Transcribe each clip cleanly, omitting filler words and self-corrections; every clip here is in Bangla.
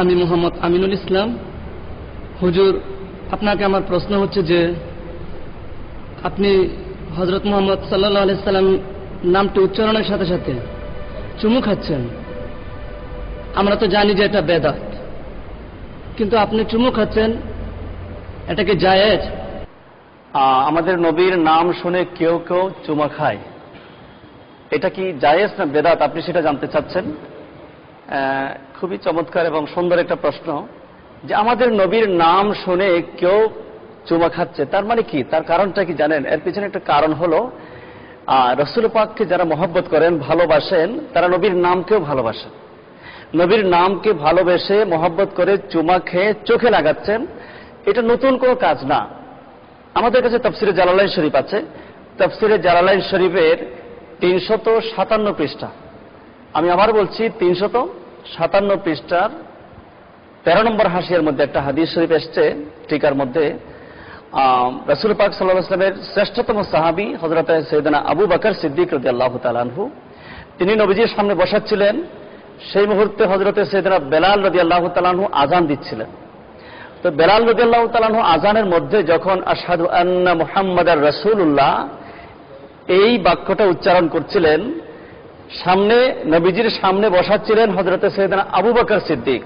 আমি মোহাম্মদ আমিনুল ইসলাম। হুজুর, আপনাকে আমার প্রশ্ন হচ্ছে যে আপনি হযরত মুহাম্মদ সাল্লাল্লাহু আলাইহি সাল্লাম নামটি উচ্চারণের সাথে সাথে চুমু খাচ্ছেন। আমরা তো জানি যে এটা বেদাত, কিন্তু আপনি চুমু খাচ্ছেন, এটা কি জায়েজ? আমাদের নবীর নাম শুনে কেউ কেউ চুমা খায়, এটা কি জায়েজ না বেদাত, আপনি সেটা জানতে চাচ্ছেন? খুবই চমৎকার এবং সুন্দর একটা প্রশ্ন। যে আমাদের নবীর নাম শুনে কেউ চুমা খাচ্ছে, তার মানে কি, তার কারণটা কি জানেন? এর পিছনে একটা কারণ হলো রাসূল পাককে যারা মহব্বত করেন, ভালোবাসেন, তারা নবীর নামকেও ভালোবাসেন। নবীর নামকে ভালোবেসে মহব্বত করে চুমা খেয়ে চোখে লাগাচ্ছেন, এটা নতুন কোনো কাজ না। আমাদের কাছে তাফসিরে জালালাইন শরীফ আছে। তাফসিরে জালালাইন শরীফের 357 পৃষ্ঠা, আমি আবার বলছি 357 পৃষ্ঠার 13 নম্বর হাসিয়ার মধ্যে একটা হাদিস শরীফ এসছে। টিকার মধ্যে রাসূল পাক সাল্লাল্লাহু আলাইহি ওয়াসাল্লামের শ্রেষ্ঠতম সাহাবী হযরত সাইয়েদনা আবু বকর সিদ্দিক রাদিয়াল্লাহু তাআলা আনহু, তিনি নবীজির সামনে বসাচ্ছিলেন। সেই মুহূর্তে হযরত সাইয়েদনা বেলাল রাদিয়াল্লাহু তাআলা আনহু আযান দিচ্ছিলেন। তো বেলাল রাদিয়াল্লাহু তাআলা আনহু আযানের মধ্যে যখন আশহাদু আন্না মুহাম্মাদার রাসূলুল্লাহ এই বাক্যটা উচ্চারণ করছিলেন, সামনে নবীজির সামনে বসাচ্ছিলেন হযরত সাইয়েদনা আবু বকর সিদ্দিক।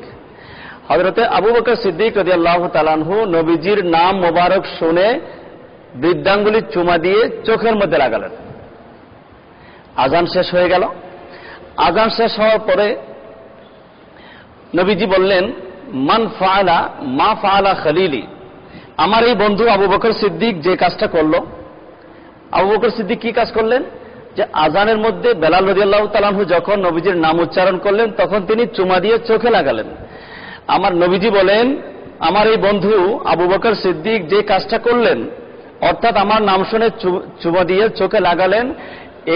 হযরতে আবু বকর সিদ্দিক রাদিয়াল্লাহু তাআলা আনহু নবীজির নাম মোবারক শুনে বৃদ্ধাঙ্গুলি চুমা দিয়ে চোখের মধ্যে লাগালেন। আযান শেষ হয়ে গেল। আযান শেষ হওয়ার পরে নবীজি বললেন, মান ফাআলা মা ফাআলা খলিলি, আমার এই বন্ধু আবু বকর সিদ্দিক যে কাজটা করলো। আবু বকর সিদ্দিক কি কাজ করলেন? যে আযানের মধ্যে বেলাল রাদিয়াল্লাহু তাআলা আনহু যখন নবীজির নাম উচ্চারণ করলেন, তখন তিনি চুমা দিয়ে চোখে লাগালেন। আমার নবীজি বলেন, আমার এই বন্ধু আবু বকর সিদ্দিক যে কাজটা করলেন, অর্থাৎ আমার নাম শুনে চুমা দিয়ে চোখে লাগালেন,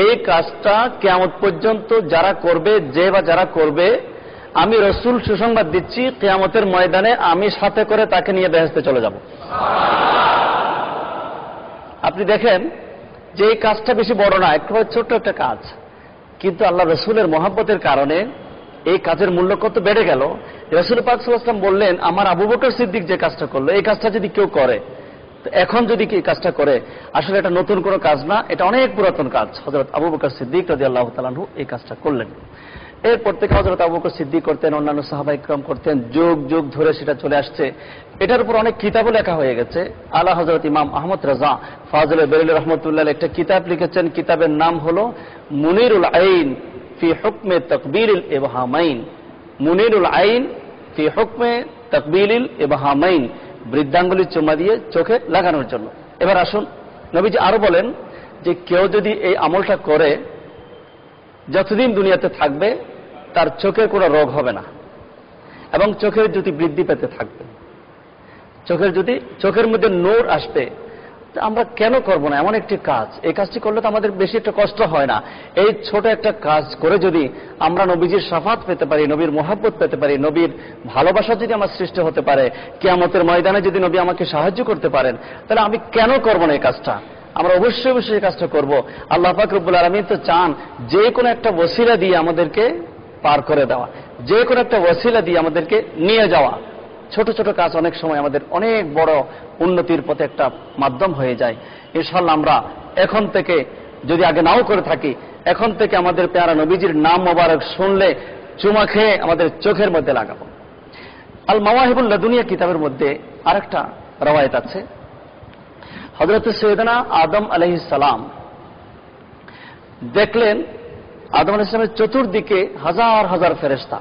এই কাজটা কিয়ামত পর্যন্ত যারা করবে, যে বা যারা করবে, আমি রাসূল সুসংবাদ দিচ্ছি, কিয়ামতের ময়দানে আমি সাথে করে তাকে নিয়ে বেহেশতে চলে যাব। আপনি দেখেন যে এই কাজটা বেশি বড় না, একেবারে ছোট্ট একটা কাজ, কিন্তু আল্লাহ রাসূলের মহব্বতের কারণে এই কাজের মূল্য কত বেড়ে গেল। রাসূল পাক সাল্লাল্লাহু আলাইহি ওয়াসাল্লাম বললেন, আমার আবু বকর সিদ্দিক যে কাজটা করলো, এই কাজটা যদি কেউ করে, এখন যদি কি কাজটা করে, আসলে এটা নতুন কোনো কাজ না, এটা অনেক পুরাতন কাজ। হযরত আবু বকর সিদ্দিক রাদিয়াল্লাহু তাআলা আনহু এই কাজটা করলেন। এরপর থেকে হযরত আবু বকর সিদ্দিক করতেন, অন্যান্য সাহাবা ইকরাম করতেন, যুগ যুগ ধরে সেটা চলে আসছে। এটার উপর অনেক কিতাবও লেখা হয়ে গেছে। আলা হযরত ইমাম আহমদ রাজা ফাজলে বেরেলী রাহমাতুল্লাহ একটা কিতাব লিখেছেন, কিতাবের নাম হলো মুনিরুল আইন ফি হুকমে তাকবীরিল ইবহামাইন। মুনিরুল আইন ফি হুকমে তাকবীরিল ইবহামাইন, বৃদ্ধাঙ্গুলি চুমা দিয়ে চোখে লাগানোর জন্য। এবার আসুন, নবীজি আরো বলেন যে কেউ যদি এই আমলটা করে, যতদিন দুনিয়াতে থাকবে তার চোখের কোনো রোগ হবে না এবং চোখের জ্যোতি বৃদ্ধি পেতে থাকবে। চোখের মধ্যে নূর আসবে। আমরা কেন করব না এমন একটি কাজ? এই কাজটি করলে তো আমাদের বেশি একটা কষ্ট হয় না। এই ছোট একটা কাজ করে যদি আমরা নবীজির শাফাত পেতে পারি, নবীর মহব্বত পেতে পারি, নবীর ভালোবাসা যদি আমার সৃষ্টি হতে পারে, কিয়ামতের ময়দানে যদি নবী আমাকে সাহায্য করতে পারেন, তাহলে আমি কেন করব না এই কাজটা? আমরা অবশ্যই অবশ্যই এই কাজটা করব। আল্লাহ পাক রব্বুল আলামিন তো চান যে কোনো একটা ওসিলা দিয়ে আমাদেরকে পার করে দেওয়া, যে কোনো একটা ওসিলা দিয়ে আমাদেরকে নিয়ে যাওয়া। ছোট ছোট কাজ অনেক সময় আমাদের অনেক বড় উন্নতির পথে একটা মাধ্যম হয়ে যায়। ইনশাআল্লাহ আমরা এখন থেকে, যদি আগে নাও করে থাকি, এখন থেকে আমাদের পেয়ারা নবীজির নাম মোবারক শুনলে চুমা খেয়ে আমাদের চোখের মধ্যে লাগাবো। আল মাওয়াহিবুল লাদুনিয়া কিতাবের মধ্যে আরেকটা রওয়ায়াত আছে। হযরত সৈয়দনা আদম আলাইহিস সালাম দেখলেন আদম আলাইহিস সালামের চতুর্দিকে হাজার হাজার ফেরেশতা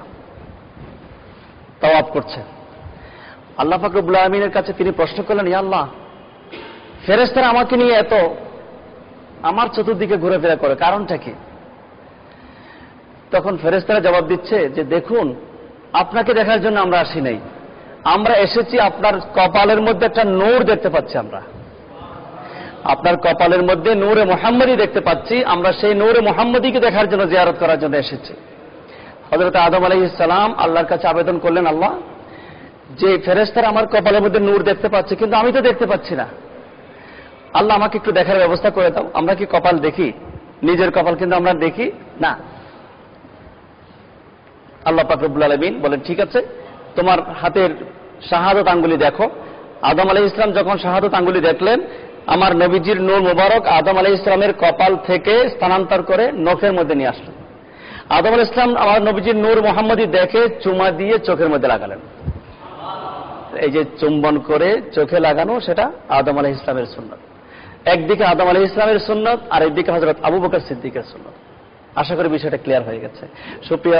তাওয়াফ করছে। আল্লাহ পাক রব্বুল আলামিনের কাছে তিনি প্রশ্ন করলেন, ইয়া আল্লাহ, ফেরেশতারা আমাকে নিয়ে এত আমার চতুর্দিকে ঘুরেফেরা করে, কারণটা কি? তখন ফেরেশতারা জবাব দিচ্ছে যে দেখুন, আপনাকে দেখার জন্য আমরা আসি নাই, আমরা এসেছি আপনার কপালের মধ্যে একটা নূর দেখতে পাচ্ছি, আমরা আপনার কপালের মধ্যে নূরে মুহাম্মদী দেখতে পাচ্ছি, আমরা সেই নূরে মুহাম্মদীকে দেখার জন্য জিয়ারত করার জন্য এসেছি। হযরত আদম আলাইহিস সালাম আল্লাহর কাছে আবেদন করলেন, আল্লাহ, যে ফেরেশতারা আমার কপালের মধ্যে নূর দেখতে পাচ্ছে, কিন্তু আমি তো দেখতে পাচ্ছি না, আল্লাহ আমাকে একটু দেখার ব্যবস্থা করে দাও। আমরা কি কপাল দেখি? নিজের কপাল কিন্তু আমরা দেখি না। আল্লাহ পাক রব্বুল আলামিন বলেন, ঠিক আছে, তোমার হাতের শাহাদত আঙ্গুলি দেখো। আদম আলাইহিস সালাম যখন শাহাদত আঙ্গুলি দেখলেন, আমার নবীজির নূর মুবারক আদম আলাইহিস সালামের কপাল থেকে স্থানান্তর করে নখের মধ্যে নিয়ে আসলেন। আদম আলাইহিস সালাম আমার নবীজির নূর মুহাম্মদী দেখে চুমা দিয়ে চোখের মধ্যে লাগালেন। এই যে চুম্বন করে চোখে লাগানো, সেটা আদম আলাইহিস সালামের সুন্নাত। একদিকে আদম আলাইহিস সালামের সুন্নাত, আর একদিকে হযরত আবু বকর সিদ্দিকের সুন্নাত। আশা করি বিষয়টা ক্লিয়ার হয়ে গেছে। সুপ্রিয়